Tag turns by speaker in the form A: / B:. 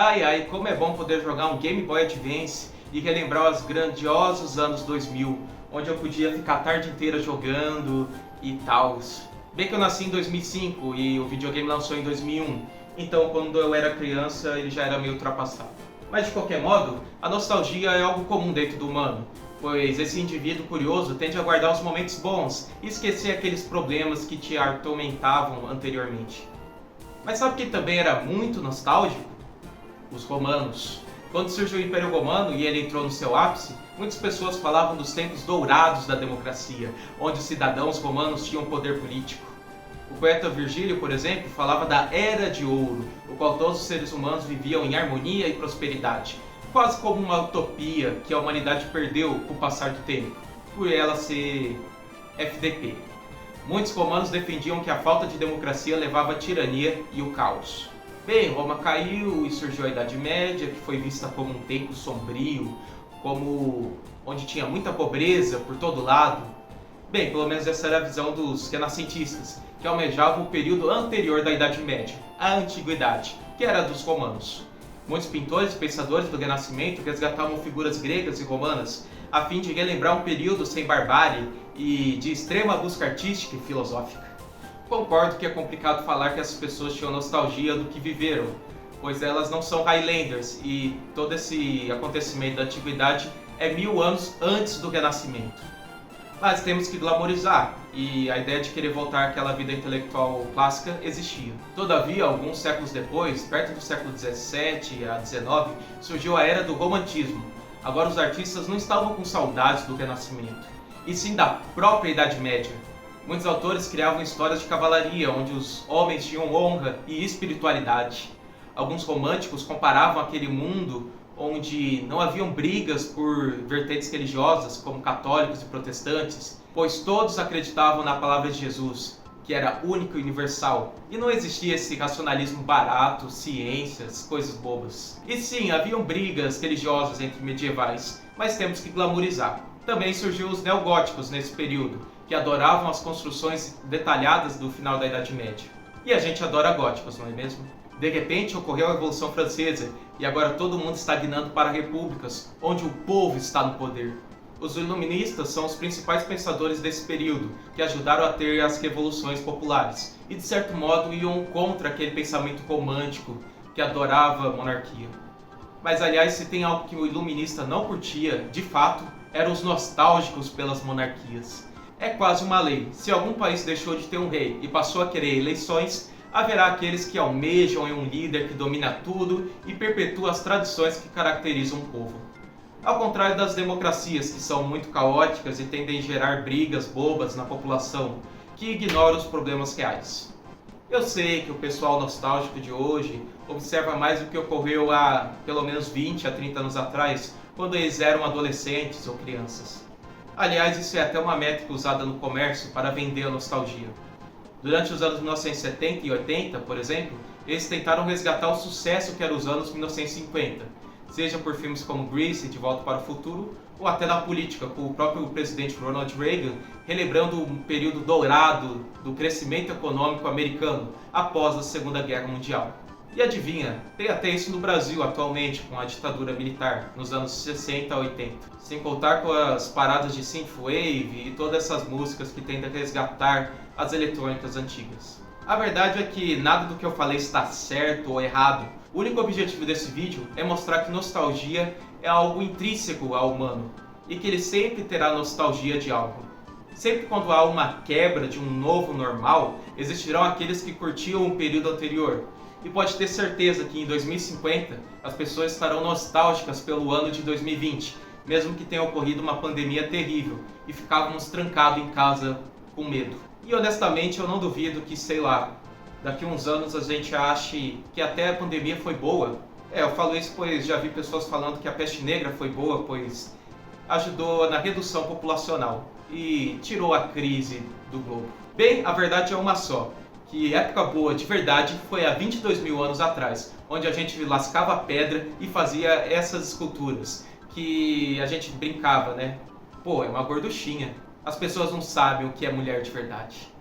A: Ai ai, como é bom poder jogar um Game Boy Advance e relembrar os grandiosos anos 2000, onde eu podia ficar a tarde inteira jogando e tal. Bem que eu nasci em 2005 e o videogame lançou em 2001, então quando eu era criança ele já era meio ultrapassado. Mas de qualquer modo, a nostalgia é algo comum dentro do humano, pois esse indivíduo curioso tende a guardar os momentos bons e esquecer aqueles problemas que te atormentavam anteriormente. Mas sabe quem também era muito nostálgico? Os romanos. Quando surgiu o Império Romano e ele entrou no seu ápice, muitas pessoas falavam dos tempos dourados da democracia, onde os cidadãos romanos tinham poder político. O poeta Virgílio, por exemplo, falava da Era de Ouro, o qual todos os seres humanos viviam em harmonia e prosperidade, quase como uma utopia que a humanidade perdeu com o passar do tempo, por ela ser FDP. Muitos romanos defendiam que a falta de democracia levava à tirania e o caos. Bem, Roma caiu e surgiu a Idade Média, que foi vista como um tempo sombrio, como onde tinha muita pobreza por todo lado. Bem, pelo menos essa era a visão dos renascentistas, que almejavam o período anterior da Idade Média, a Antiguidade, que era dos romanos. Muitos pintores e pensadores do Renascimento resgatavam figuras gregas e romanas, a fim de relembrar um período sem barbárie e de extrema busca artística e filosófica. Concordo que é complicado falar que essas pessoas tinham nostalgia do que viveram, pois elas não são Highlanders e todo esse acontecimento da antiguidade é 1000 anos antes do Renascimento. Mas temos que glamorizar, e a ideia de querer voltar àquela vida intelectual clássica existia. Todavia, alguns séculos depois, perto do século 17 a 19, surgiu a Era do Romantismo. Agora os artistas não estavam com saudades do Renascimento, e sim da própria Idade Média. Muitos autores criavam histórias de cavalaria, onde os homens tinham honra e espiritualidade. Alguns românticos comparavam aquele mundo onde não haviam brigas por vertentes religiosas, como católicos e protestantes, pois todos acreditavam na palavra de Jesus, que era única e universal, e não existia esse racionalismo barato, ciências, coisas bobas. E sim, haviam brigas religiosas entre medievais, mas temos que glamourizar. Também surgiu os neogóticos nesse período, que adoravam as construções detalhadas do final da Idade Média. E a gente adora góticos, não é mesmo? De repente ocorreu a Revolução Francesa e agora todo mundo está guinando para repúblicas, onde o povo está no poder. Os iluministas são os principais pensadores desse período, que ajudaram a ter as revoluções populares, e de certo modo iam contra aquele pensamento romântico que adorava a monarquia. Mas aliás, se tem algo que o iluminista não curtia, de fato, eram os nostálgicos pelas monarquias. É quase uma lei. Se algum país deixou de ter um rei e passou a querer eleições, haverá aqueles que almejam em um líder que domina tudo e perpetua as tradições que caracterizam um povo. Ao contrário das democracias, que são muito caóticas e tendem a gerar brigas bobas na população, que ignoram os problemas reais. Eu sei que o pessoal nostálgico de hoje observa mais o que ocorreu há pelo menos 20 a 30 anos atrás, quando eles eram adolescentes ou crianças. Aliás, isso é até uma métrica usada no comércio para vender a nostalgia. Durante os anos 1970 e 80, por exemplo, eles tentaram resgatar o sucesso que eram os anos 1950, seja por filmes como Grease e De Volta para o Futuro, ou até na política, com o próprio presidente Ronald Reagan relembrando um período dourado do crescimento econômico americano após a Segunda Guerra Mundial. E adivinha, tem até isso no Brasil atualmente, com a ditadura militar, nos anos 60 a 80. Sem contar com as paradas de synthwave e todas essas músicas que tendem a resgatar as eletrônicas antigas. A verdade é que nada do que eu falei está certo ou errado. O único objetivo desse vídeo é mostrar que nostalgia é algo intrínseco ao humano, e que ele sempre terá nostalgia de algo. Sempre quando há uma quebra de um novo normal, existirão aqueles que curtiam o período anterior. E pode ter certeza que em 2050 as pessoas estarão nostálgicas pelo ano de 2020, mesmo que tenha ocorrido uma pandemia terrível e ficávamos trancados em casa com medo. E honestamente eu não duvido que, sei lá, daqui a uns anos a gente ache que até a pandemia foi boa. Eu falo isso pois já vi pessoas falando que a peste negra foi boa, pois ajudou na redução populacional e tirou a crise do globo. Bem, a verdade é uma só. Que época boa de verdade foi há 22 mil anos atrás, onde a gente lascava pedra e fazia essas esculturas, que a gente brincava, né? Pô, é uma gorduchinha. As pessoas não sabem o que é mulher de verdade.